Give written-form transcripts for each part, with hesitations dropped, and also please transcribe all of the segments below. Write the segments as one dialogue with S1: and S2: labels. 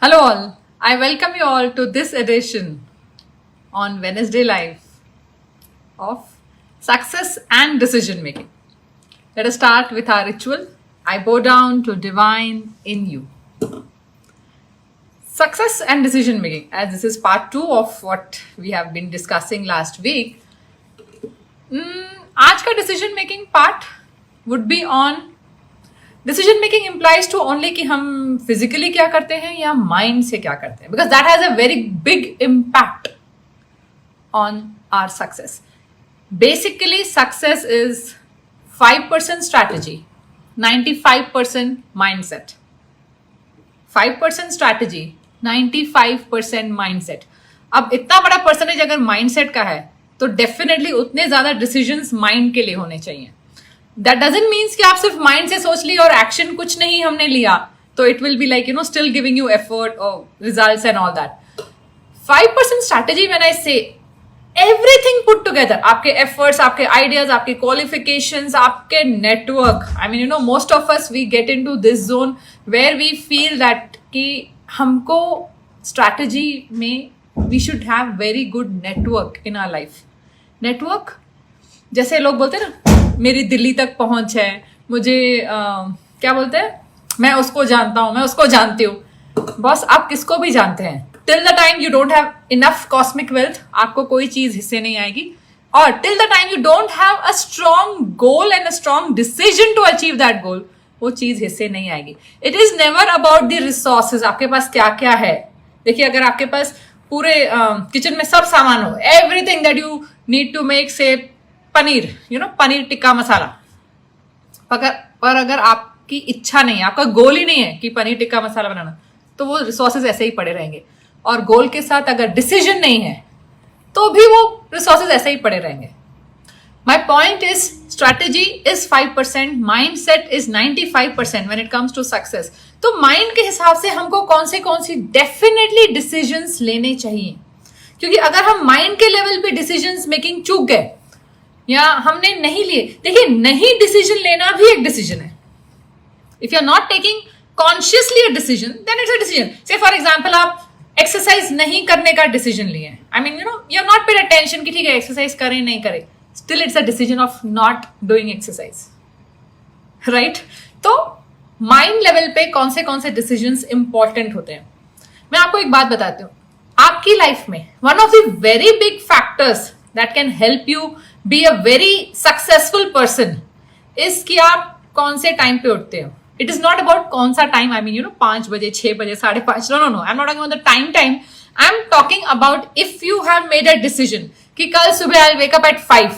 S1: Hello, all. I welcome you all to this edition on Wednesday Live of Success and Decision Making. Let us start with our ritual. I bow down to divine in you. Success and decision making, as this is part 2 of what we have been discussing last week. आज का decision making part would be on decision making employees to only कि हम physically क्या करते हैं या mind से क्या करते हैं, because that has a very big impact on our success. Basically success is 5% strategy, 95% mindset. 5% strategy, 95% mindset. अब इतना बड़ा परसेंटेज अगर माइंडसेट का है तो डेफिनेटली उतने ज्यादा डिसीजंस माइंड के लिए होने चाहिए. दैट डजंट मीन्स कि आप सिर्फ माइंड से सोच लिया और एक्शन कुछ नहीं हमने लिया तो it will be like still giving you effort और results and all that. 5% strategy when I say everything put together, आपके एफर्ट्स, आपके आइडियाज, आपके क्वालिफिकेशंस, आपके network. I mean most of us we get into this zone where we feel that कि हमको strategy में we should have very good network in our life. Network जैसे लोग बोलते हैं ना, मेरी दिल्ली तक पहुंच है, मुझे क्या बोलते हैं, मैं उसको जानता हूं, मैं उसको जानती हूँ. बॉस, आप किसको भी जानते हैं, till the time you don't have enough cosmic wealth आपको कोई चीज हिस्से नहीं आएगी. और till the time you don't have a strong goal and a strong decision to achieve that goal, वो चीज हिस्से नहीं आएगी. It is never about the resources, आपके पास क्या क्या है. देखिए, अगर आपके पास पूरे किचन में सब सामान हो, everything that you need to make say paneer, paneer tikka masala, पर अगर आपकी इच्छा नहीं है, आपका गोल ही नहीं है कि पनीर टिक्का मसाला बनाना, तो वो रिसोर्सेज ऐसे ही पड़े रहेंगे. और गोल के साथ अगर डिसीजन नहीं है तो भी वो रिसोर्सेज ऐसे ही पड़े रहेंगे. My point is strategy is 5%, mind set is 95% when it comes to success. तो माइंड के हिसाब से हमको कौन सी डेफिनेटली डिसीजंस लेने चाहिए, क्योंकि अगर हम माइंड के लेवल पे डिसीजंस मेकिंग चूक गए या हमने नहीं लिए, देखिए, नहीं डिसीजन लेना भी एक डिसीजन है. If you are not taking consciously a decision then it's a decision. Say for example आप एक्सरसाइज नहीं करने का डिसीजन लिए, I mean you have not paid attention कि ठीक है एक्सरसाइज करें नहीं करें, still it's a decision of not doing exercise, right. तो माइंड लेवल पे कौन से डिसीजंस इंपॉर्टेंट होते हैं. मैं आपको एक बात बताती हूँ. आपकी लाइफ में one of the very big factors that can help you be a very successful person is कि आप कौन से टाइम पे उठते हो. इट इज नॉट अबाउट कौन सा टाइम, आई मीन 5 बजे, 6 बजे, 5:30. No, I am not talking about the time. I am talking about if you have made a decision कि कल सुबह आई वेक अप एट 5,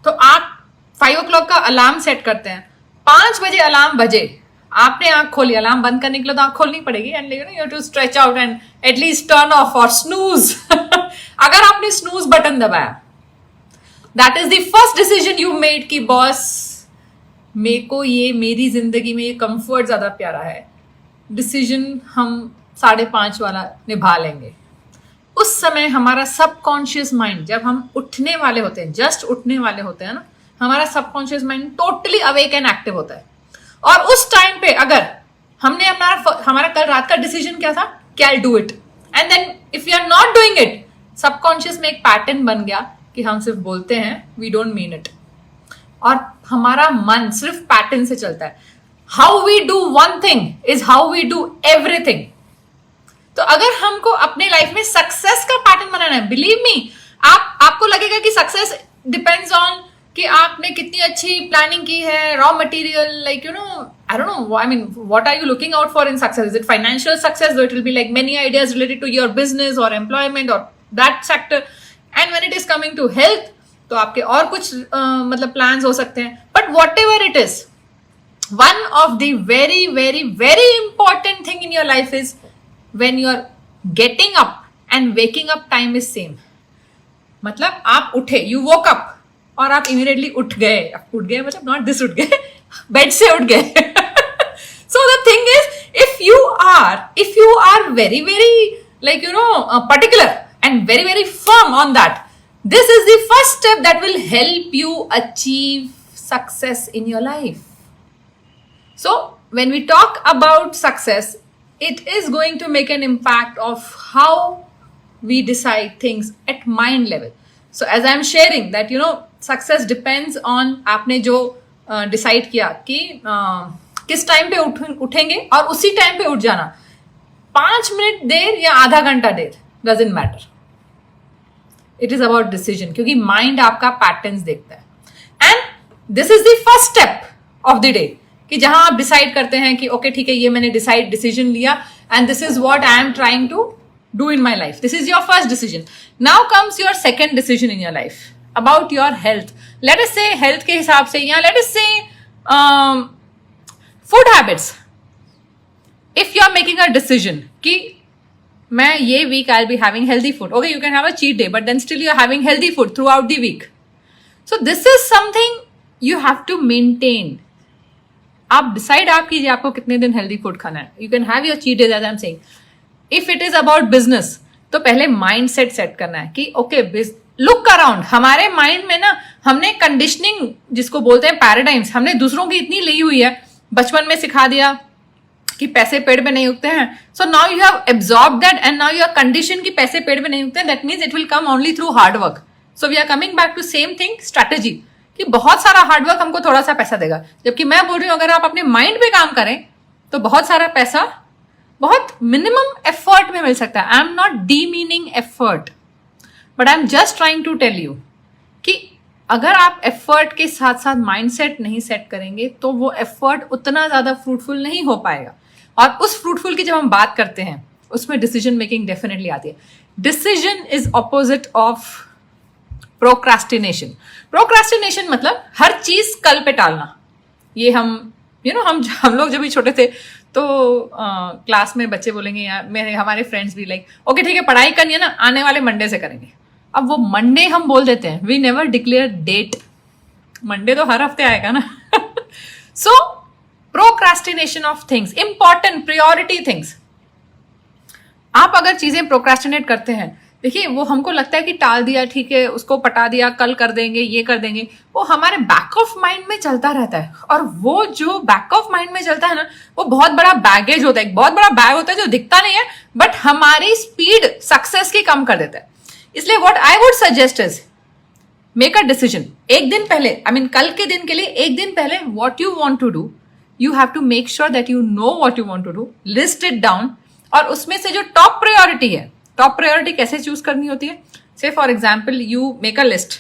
S1: तो आप 5 o'clock का अलार्म सेट करते हैं. 5 बजे अलार्म बजे, आपने आंख खोली, अलार्म बंद करने के लिए तो आंख खोलनी पड़ेगी and you have to stretch out and at least turn off और स्नूज. अगर आपने स्नूज बटन दबाया, that is the first decision you made कि बॉस, मेरे को ये मेरी जिंदगी में ये कंफर्ट ज्यादा प्यारा है, डिसीजन हम 5:30 वाला निभा लेंगे. उस समय हमारा सबकॉन्शियस माइंड, जब हम उठने वाले होते हैं, जस्ट उठने वाले होते हैं ना, हमारा subconscious mind totally awake and active होता है. और उस टाइम पे अगर हमने हमारा कल रात का डिसीजन क्या था कि I do it, and then if you are not doing it, subconscious में एक पैटर्न बन गया कि हम सिर्फ बोलते हैं, वी डोंट मीन इट, और हमारा मन सिर्फ पैटर्न से चलता है. How we do one thing is how we do everything. तो अगर हमको अपने लाइफ में सक्सेस का पैटर्न बनाना है, बिलीव मी, आपको लगेगा कि सक्सेस डिपेंड्स ऑन कि आपने कितनी अच्छी प्लानिंग की है, raw material, like I don't know, I mean what are you looking out for in success. Is it financial success? It will be like many ideas related to your business और employment और that sector. And when it is coming to health, तो आपके और कुछ मतलब plans हो सकते हैं. But whatever it is, one of the very very very important thing in your life is when you are getting up and waking up time is same. मतलब आप उठे, यू वोक अप और आप immediately उठ गए मतलब not this उठ गए, बेड से उठ गए. So the thing is, if you are very very like particular and very very firm on that, this is the first step that will help you achieve success in your life. So when we talk about success, it is going to make an impact of how we decide things at mind level. So as I am sharing that success depends on आपने जो decide किया कि किस time पे उठेंगे और उसी time पे उठ जाना, 5 मिनट देर या आधा घंटा देर, doesn't matter. It is about decision, क्योंकि माइंड आपका पैटर्न्स देखता है. And this is the first step of the day, कि जहां आप डिसाइड करते हैं कि ओके ठीक है, ये मैंने डिसीजन लिया and this is what I am trying to do in my life. This is your first decision. Now comes your second decision in your life about your health. Let us say health के हिसाब से, या let us say food habits. If you are making a decision कि मैं ये week I will be having healthy food, okay you can have a cheat day but then still you are having healthy food throughout the week. So this is something you have to maintain. आप decide आप कीजिए आपको कितने दिन healthy food खाना है. You can have your cheat days as I am saying. If it is about business, तो पहले माइंड सेट करना है कि ओके लुक अराउंड. हमारे माइंड में ना हमने कंडीशनिंग जिसको बोलते हैं पैराडाइम्स, हमने दूसरों की इतनी ली हुई है. बचपन में सिखा दिया कि पैसे पेड़ पे नहीं उगते हैं. So now you have absorb that and now you are condition कि पैसे पेड़ पे नहीं उगते हैं. That means it will come only through hard work. So we are coming back to same thing, strategy, कि बहुत सारा हार्डवर्क हमको थोड़ा सा पैसा देगा. जबकि मैं बोल रही हूं अगर आप अपने माइंड पे काम करें तो बहुत सारा पैसा बहुत मिनिमम एफर्ट में मिल सकता है. I am not demeaning effort, but I am just trying to tell you कि अगर आप एफर्ट के साथ साथ माइंडसेट नहीं सेट करेंगे तो वो एफर्ट उतना ज्यादा फ्रूटफुल नहीं हो पाएगा. और उस फ्रूटफुल की जब हम बात करते हैं उसमें डिसीजन मेकिंग डेफिनेटली आती है. Decision is opposite of procrastination. Procrastination मतलब हर चीज कल पे टालना. ये हम हम लोग जब भी छोटे थे तो क्लास में बच्चे बोलेंगे, यार हमारे फ्रेंड्स भी लाइक ओके ठीक है पढ़ाई करनी है ना, आने वाले मंडे से करेंगे. अब वो मंडे हम बोल देते हैं, we never declare date. Monday तो हर हफ्ते आएगा ना. So procrastination of things, important priority things. आप अगर चीजें प्रोक्रास्टिनेट करते हैं, देखिए वो हमको लगता है कि टाल दिया, ठीक है उसको पटा दिया, कल कर देंगे, ये कर देंगे, वो हमारे बैक ऑफ माइंड में चलता रहता है. और वो जो बैक ऑफ माइंड में चलता है ना, वो बहुत बड़ा बैगेज होता है, एक बहुत बड़ा बैग होता है जो दिखता नहीं है बट हमारी स्पीड सक्सेस की कम कर देता है. इसलिए what I would suggest is make a decision. एक दिन पहले, कल के दिन के लिए एक दिन पहले what you want to do, you have to make sure that you know what you want to do, list it down. और उसमें से जो टॉप प्रायोरिटी है, टॉप प्रायोरिटी कैसे चूज करनी होती है. Say for example you make a list.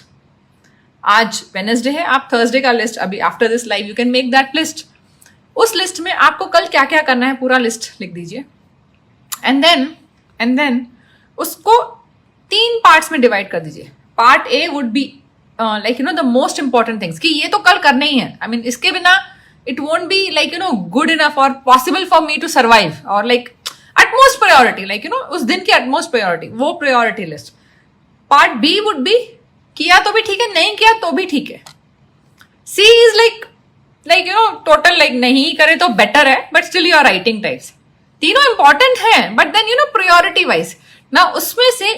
S1: आज वेडनेसडे है, आप थर्सडे का लिस्ट, अभी after this live you can make that list. उस लिस्ट में आपको कल क्या क्या करना है पूरा लिस्ट लिख दीजिए. एंड देन उसको 3 पार्ट्स में डिवाइड कर दीजिए. Part A would be like the most important things, कि ये तो कल करने ही है. इसके बिना it won't be like good enough और possible for me to survive, और लाइक utmost priority, like उस दिन की utmost priority, वो priority list. Part B would be किया तो भी ठीक है, नहीं किया तो भी ठीक है. C is like total like नहीं करे तो better है but still you are writing types. तीनों important है but then priority wise. ना उसमें से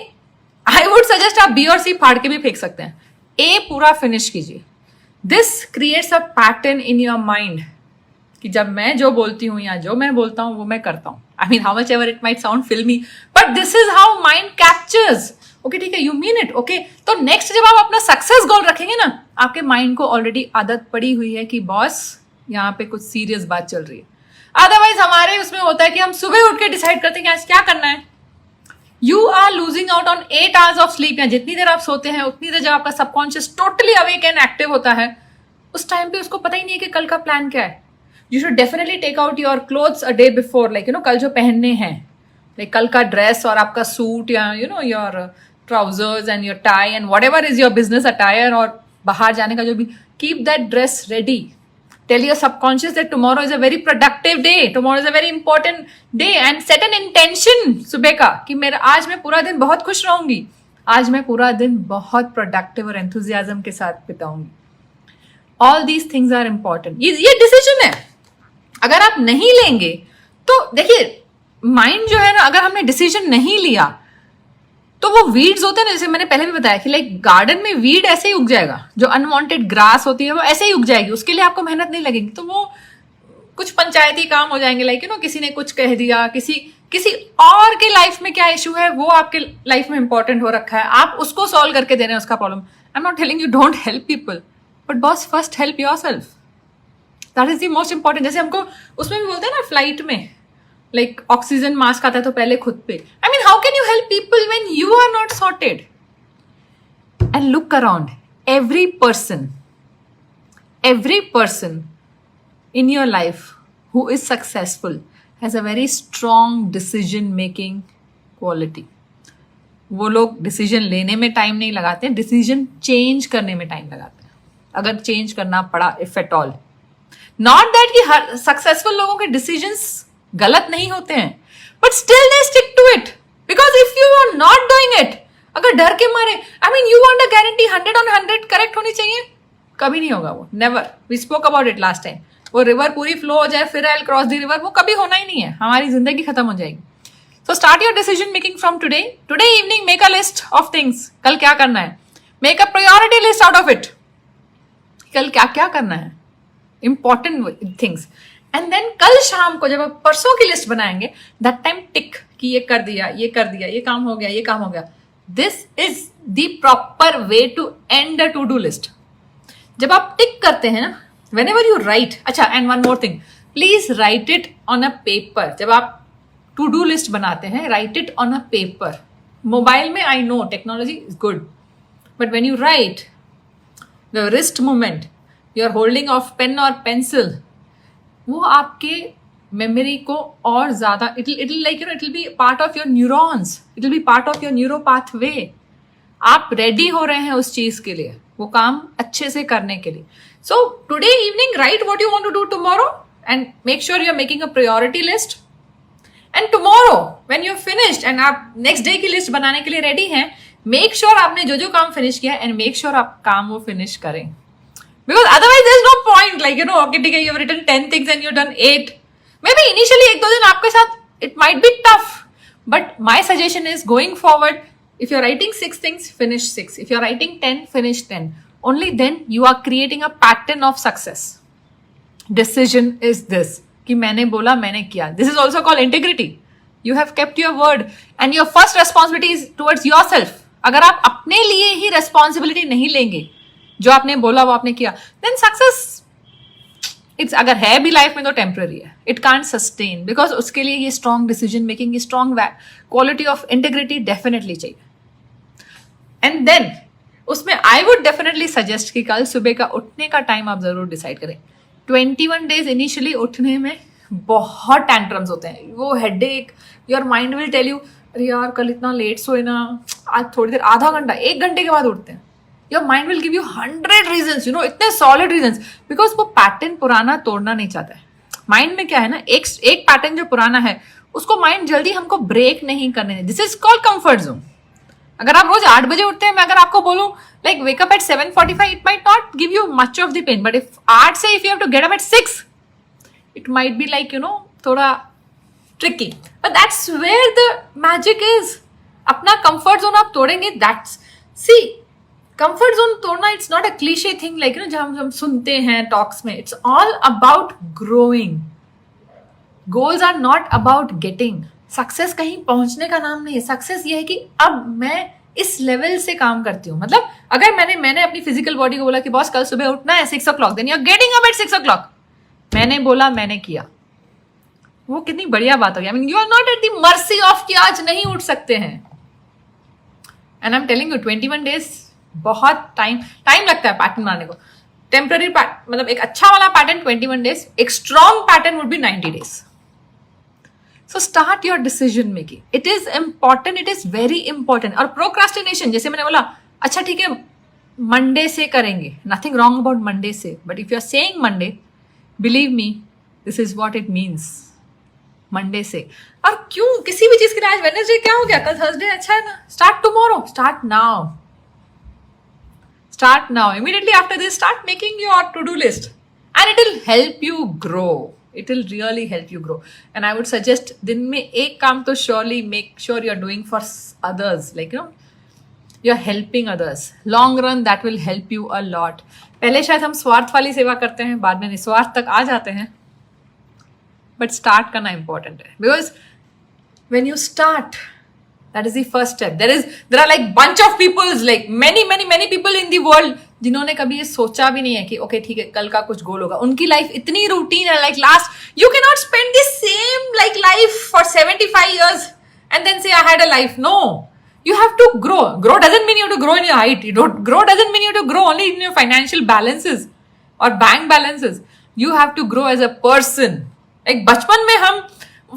S1: I would suggest आप B और C फाड़ के भी फेंक सकते हैं. A पूरा finish कीजिए. This creates a pattern in your mind कि जब मैं जो बोलती हूँ या जो मैं बोलता हूँ वो मैं करता हूँ. how much ever it might sound filmy, but this is how mind captures. Okay, ठीक है, you mean it. Okay, तो next जब आप अपना सक्सेस गोल रखेंगे ना, आपके माइंड को ऑलरेडी आदत पड़ी हुई है कि बॉस यहाँ पे कुछ सीरियस बात चल रही है. अदरवाइज हमारे उसमें होता है कि हम सुबह उठ के डिसाइड करते हैं कि आज क्या करना है. You are losing out on 8 hours of sleep. या जितनी देर आप सोते हैं उतनी देर जब आपका subconscious totally awake and active होता है, उस टाइम पे उसको पता ही नहीं है कि कल का प्लान क्या है. You should definitely take out your clothes a day before, like कल जो पहनने हैं, like कल का ड्रेस और आपका सूट या your trousers and your tie and whatever is your business attire, और बाहर जाने का जो भी, keep that dress ready. Tell your subconscious that tomorrow is a very productive day, tomorrow is a very important day, and set an intention सुबह का कि मेरा आज मैं पूरा दिन बहुत खुश रहूंगी, आज मैं पूरा दिन बहुत प्रोडक्टिव और एंथुजियाज्म के साथ बिताऊंगी. All these things are important. ये डिसीजन है. अगर आप नहीं लेंगे तो देखिए माइंड जो है ना, अगर हमने डिसीजन नहीं लिया तो वो वीड्स होते हैं ना, जैसे मैंने पहले भी बताया कि लाइक गार्डन में वीड ऐसे ही उग जाएगा, जो अनवांटेड ग्रास होती है वो ऐसे ही उग जाएगी, उसके लिए आपको मेहनत नहीं लगेगी, तो वो कुछ पंचायती काम हो जाएंगे, लाइक किसी ने कुछ कह दिया, किसी और के लाइफ में क्या इशू है वो आपके लाइफ में इंपॉर्टेंट हो रखा है, आप उसको सॉल्व करके दे रहे हैं उसका problem. I am not telling you don't help people, but boss first help yourself. That is the most important. जैसे हमको उसमें भी बोलते हैं ना फ्लाइट में, लाइक ऑक्सीजन मास्क आता है तो पहले खुद पे. I mean how can you help people when you are not sorted? And look around, every person in your life who is successful has a very strong decision making quality. वो लोग decision लेने में time नहीं लगाते, decision change करने में time लगाते हैं, अगर चेंज करना पड़ा, if at all. Not that कि हर सक्सेसफुल लोगों के डिसीजंस गलत नहीं होते हैं, but still they stick to it, because if you are not doing it, अगर डर के मारे, I mean you want a guarantee 100 correct होनी चाहिए, कभी नहीं होगा वो. Never. We spoke about it last time. वो रिवर पूरी फ्लो हो जाए फिर I will cross the river, वो कभी होना ही नहीं है. हमारी जिंदगी खत्म हो जाएगी. सो start your decision making from today. Today evening make a list of things. कल क्या करना है, make a priority list out of it. कल क्या क्या करना है, इंपॉर्टेंट थिंग्स. एंड देन कल शाम को जब आप परसों की लिस्ट बनाएंगे, दैट टाइम टिक कि ये कर दिया, ये कर दिया, ये काम हो गया, ये काम हो गया. This is the proper way to end a to-do list. जब आप टिक करते हैं ना, whenever you write, अच्छा, and one more thing, please write it on a paper. जब आप to-do list बनाते हैं, write it on a paper. Mobile में I know technology is good, but when you write, the wrist movement, you are holding of pen or pencil, वो आपके memory को और ज्यादा, it will B part of your neurons, it will B part of your neuro pathway. आप ready हो रहे हैं उस चीज के लिए, वो काम अच्छे से करने के लिए. So today evening write what you want to do tomorrow and make sure you are making a priority list. And tomorrow when you finished and आप नेक्स्ट डे की लिस्ट बनाने के लिए रेडी हैं, मेक श्योर आपने जो जो काम फिनिश किया एंड मेक श्योर आप काम वो फिनिश करें. Because otherwise there is no point, like okay ठीक है, you have written 10 things and you done 8. Maybe initially एक दो दिन आपके साथ it might be tough, but my suggestion is going forward, if you're writing 6 things, finish 6. If you're writing 10, finish 10. Only then you are creating a pattern of success. Decision is this, कि मैंने बोला, मैंने किया. This is also called integrity. You have kept your word and your first responsibility is towards yourself. अगर आप अपने लिए ही responsibility नहीं लेंगे, जो आपने बोला वो आपने किया, then success इट्स, अगर है भी लाइफ में तो टेम्पररी है. इट कांट सस्टेन, बिकॉज उसके लिए ये स्ट्रॉन्ग डिसीजन मेकिंग, ये strong quality of integrity definitely चाहिए. एंड देन उसमें आई वुड डेफिनेटली सजेस्ट कि कल सुबह का उठने का टाइम आप जरूर डिसाइड करें. 21 डेज इनिशियली उठने में बहुत टैंट्रम्स होते हैं, वो headache, your mind will tell you अरे यार कल इतना लेट सोए ना, आज थोड़ी देर, आधा घंटा, 1 घंटे के बाद उठते हैं. Your mind will give you 100 reasons, you know, इतने solid reasons, because वो पैटर्न पुराना तोड़ना नहीं चाहता है. माइंड में क्या है ना, एक पैटर्न जो पुराना है उसको माइंड जल्दी हमको ब्रेक नहीं करने दे. This is called comfort zone. अगर आप रोज 8 बजे उठते हैं, मैं अगर आपको बोलूं like wake up at 7:45, it might not give you much of the pain, but if 8 से if you have to get up at 6, it might be like थोड़ा tricky, but that's where the magic is. अपना comfort zone आप तोड़ेंगे, that's see comfort zone तोड़ना, it's not a cliche thing like जहां हम सुनते हैं टॉक्स में. It's all about growing. Goals are not about getting. Success कहीं पहुंचने का नाम नहीं है. सक्सेस ये है कि अब मैं इस लेवल से काम करती हूँ. मतलब अगर मैंने अपनी फिजिकल बॉडी को बोला कि बॉस कल सुबह उठना है 6 o'clock, then you are getting up at 6 o'clock. मैंने बोला, मैंने किया, वो कितनी बढ़िया बात होगी. I mean you are not at the mercy of कि आज नहीं उठ सकते हैं. And I am telling you 21 days बहुत टाइम लगता है पैटर्न बनाने को. टेम्पररी मतलब एक अच्छा वाला पैटर्न 21 डेज, एक strong pattern would be 90 days. So start your decision making. It is important, it is very important. और प्रोक्रास्टिनेशन, जैसे मैंने बोला, अच्छा ठीक है मंडे से करेंगे, नथिंग रॉन्ग अबाउट मंडे से, but if you are saying Monday, believe me this is what it means, Monday से. और क्यों किसी भी चीज के लिए, आज वेडनेसडे क्या हो गया, कल थर्सडे, अच्छा है ना, start tomorrow, start now. Start now. Immediately after this, start making your to-do list. And it will help you grow. It will really help you grow. And I would suggest, दिन में एक काम तो surely make sure you're doing for others. Like, you're helping others. Long run, that will help you a lot. पहले शायद हम स्वार्थ वाली सेवा करते हैं, बाद में निस्वार्थ तक आ जाते हैं. बट स्टार्ट करना इंपॉर्टेंट है, because when you start, that is the first step. There are like bunch of people, like many people in the world जिन्होंने कभी ये सोचा भी नहीं है कि ओके ठीक है कल का कुछ गोल होगा. उनकी लाइफ इतनी रूटीन है, like last you can not spend the same like life for 75 years and then say I had a life. No, you have to grow. Grow doesn't mean you have to grow in your height. Grow doesn't mean you have to grow only in your financial balances or bank balances. You have to grow as a person. Like बचपन में हम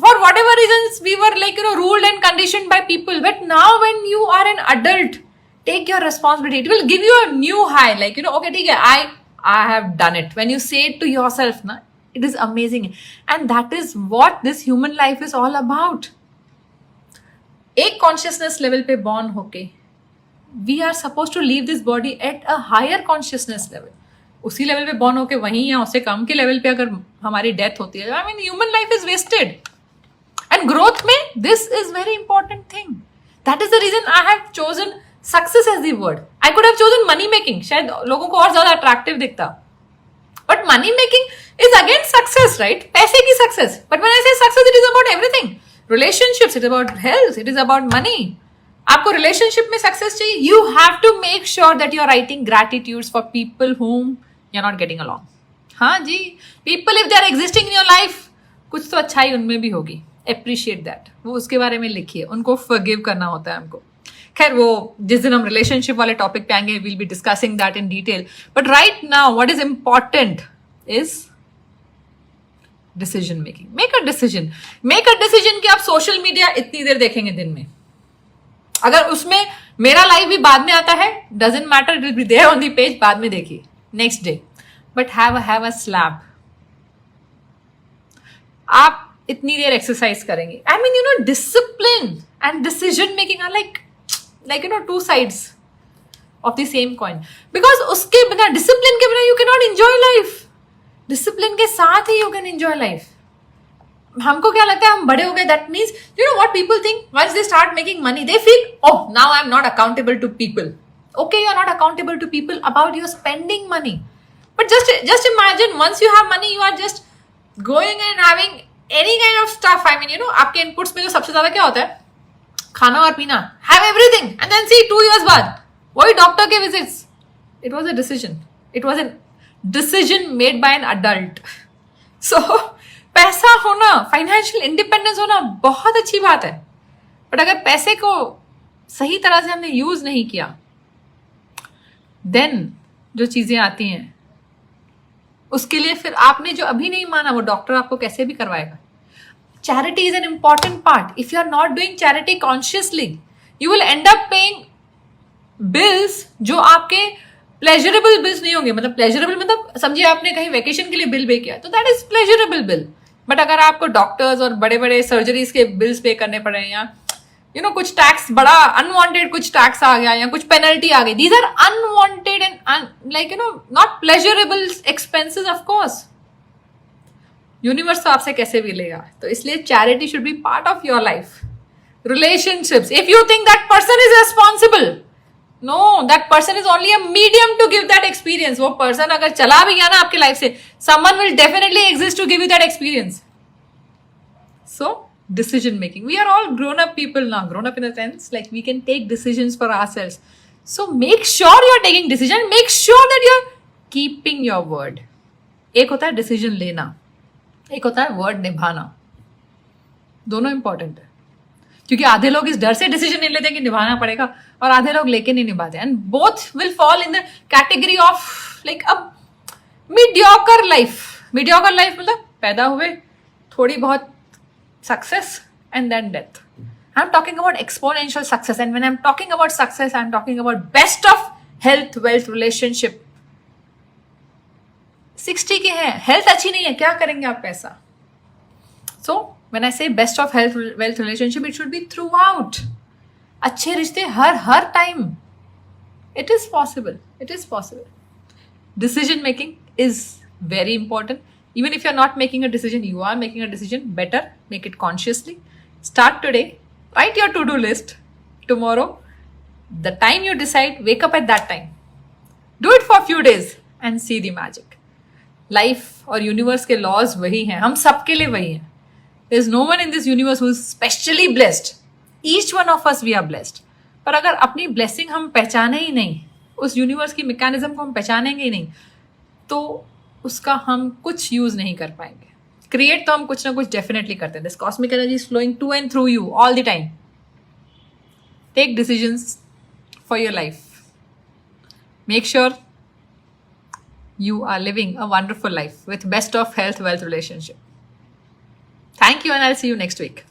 S1: for whatever reasons we were like ruled and conditioned by people, but now when you are an adult, take your responsibility. It will give you a new high, like okay ठीक है I have done it. When you say it to yourself na, it is amazing, and that is what this human life is all about. एक consciousness level पे born होके we are supposed to leave this body at a higher consciousness level. उसी level पे born होके वहीं या उससे कम के लेवल पे अगर हमारी डेथ होती है, I mean human life is wasted. And growth में this is very important thing. That is the reason I have chosen success as the word. I could have chosen money making. शायद लोगों को और ज्यादा attractive दिखता. But money making is again success, right? पैसे की success. But when I say success, it is about everything. Relationships, it is about health, it is about money. आपको relationship में success चाहिए. You have to make sure that you are writing gratitudes for people whom you are not getting along. हाँ जी, people if they are existing in your life, कुछ तो अच्छाई उनमें भी होगी. Appreciate that. वो उसके बारे में लिखिए. उनको forgive करना होता है हमको. खैर वो जिस दिन हम relationship वाले topic पे आएंगे, we'll be discussing that in detail. But right now, what is important is decision making. Make a decision. Make a decision कि आप social media इतनी देर देखेंगे दिन में. अगर उसमें मेरा लाइव भी बाद में आता है, doesn't matter, it will be there on the page, बाद में देखिए next day. But have a slab. आप इतनी देर एक्सरसाइज करेंगे. I mean discipline and decision making are like two sides of the same coin. Because उसके बिना discipline के बिना you cannot enjoy life. Discipline के साथ ही you can enjoy life. हमको क्या लगता है हम बड़े हो गए, that means what people think once they start making money they feel oh now I'm not accountable to people. Okay, you are not accountable to people about your spending money, but just imagine once you have money you are just going and having any kind of stuff. I mean आपके inputs में जो सबसे ज्यादा क्या होता है, खाना और पीना. Have everything and then see 2 years बाद वही डॉक्टर के visits. It was a decision. It was a decision made by an adult. So पैसा होना, फाइनेंशियल इंडिपेंडेंस होना बहुत अच्छी बात है, बट अगर पैसे को सही तरह से हमने यूज नहीं किया, देन जो चीजें आती हैं उसके लिए फिर आपने जो अभी नहीं माना वो डॉक्टर आपको कैसे भी करवाएगा. Charity is an important part. If you are not doing charity consciously you will end up paying bills जो आपके प्लेजरेबल बिल्स नहीं होंगे. मतलब प्लेजरेबल मतलब समझिए आपने कहीं वेकेशन के लिए बिल पे किया तो that is pleasurable bill. But अगर आपको डॉक्टर्स और बड़े बड़े सर्जरीज के बिल्स पे करने पड़े या कुछ टैक्स बड़ा अनवांटेड कुछ टैक्स आ गया या कुछ पेनल्टी आ गई, these are unwanted and like not pleasurable expenses. Of course universe तो आपसे कैसे भी लेगा, तो इसलिए charity should be part of your life. Relationships, if you think that person is responsible, no, that person is only a medium to give that experience. वो person अगर चला भी गया ना आपके लाइफ से, someone will definitely exist to give you that experience. So decision making, we are all grown up people now, grown up in a sense like we can take decisions for ourselves. So make sure you are taking decision, make sure that you are keeping your word. एक होता है decision लेना, एक होता है word निभाना. दोनों important है, क्योंकि आधे लोग इस डर से डिसीजन नहीं लेते कि निभाना पड़ेगा और आधे लोग लेके नहीं निभाते. And both will fall in the category of like a mediocre life. Mediocre life मतलब पैदा हुए, थोड़ी बहुत success and then death. I'm talking about exponential success, and when I'm talking about success I'm talking about best of health, wealth, relationship. 60 के हैं, health अच्छी नहीं है, क्या करेंगे आप पैसा? So when I say best of health, wealth, relationship, it should be throughout. अच्छे रिश्ते हर time. It is possible. It is possible. Decision making is very important. Even if you're not making a decision, you are making a decision. Better make it consciously. Start today. Write your to-do list. Tomorrow, the time you decide, wake up at that time. Do it for a few days and see the magic. Life और universe के laws वही हैं, हम सबके लिए वही हैं. There's no one in this universe who is specially blessed. Each one of us we are blessed. पर अगर अपनी blessing हम पहचाने ही नहीं, उस यूनिवर्स की मैकेनिज्म को हम पहचानेंगे ही नहीं, तो उसका हम कुछ यूज नहीं कर पाएंगे. क्रिएट तो हम कुछ ना कुछ डेफिनेटली करते हैं. This cosmic energy is flowing to and through you all the time. Take decisions for your life. Make sure you are living a wonderful life with best of health, wealth, relationship. Thank you, and I'll see you next week.